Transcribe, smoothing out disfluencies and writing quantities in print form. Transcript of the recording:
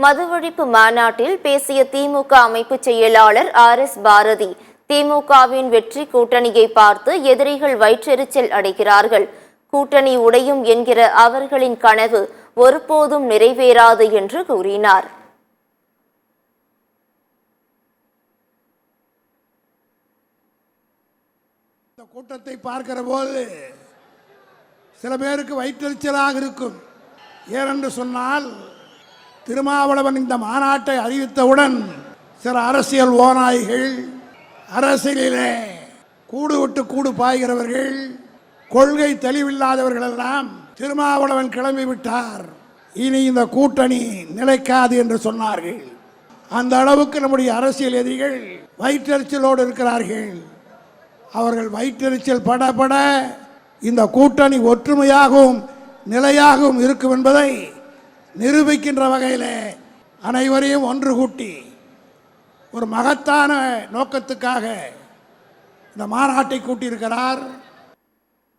மது ஒழிப்பு மாநாட்டில் பேசிய திமுக அமைப்பு செயலாளர் RS பாரதி, திமுகவின் வெற்றி கூட்டணியை பார்த்து எதிரிகள் வயிற்றெரிச்சல் அடைகிறார்கள். கூட்டணி உடையும் என்கிற அவர்களின் கனவு ஒருபோதும் நிறைவேறாது என்று கூறினார். இந்த கூட்டத்தை பார்க்கிற போது சில பேருக்கு வயிற்றெரிச்சலாக இருக்கும். ஏனென்று சொன்னால், திருமாவளவன் இந்த மாநாட்டை அறிவித்தவுடன் சில அரசியல் ஓநாய்கள், அரசியலிலே கூடு விட்டு கூடு பாய்கிறவர்கள், கொள்கை தெளிவில்லாதவர்கள் எல்லாம் திருமாவளவன் கிளம்பி விட்டார், இனி இந்த கூட்டணி நிலைக்காது என்று சொன்னார்கள். அந்த அளவுக்கு நம்முடைய அரசியல் எதிரிகள் வயிற்றெரிச்சலோடு இருக்கிறார்கள். அவர்கள் வயிற்றெரிச்சல் படப்பட இந்த கூட்டணி ஒற்றுமையாகவும் நிலையாகவும் இருக்கும் என்பதை நிரூபிக்கின்ற வகையில் அனைவரையும் ஒன்று கூட்டி ஒரு மகத்தான நோக்கத்துக்காக இந்த மாநாட்டை கூட்டியிருக்கிறார்.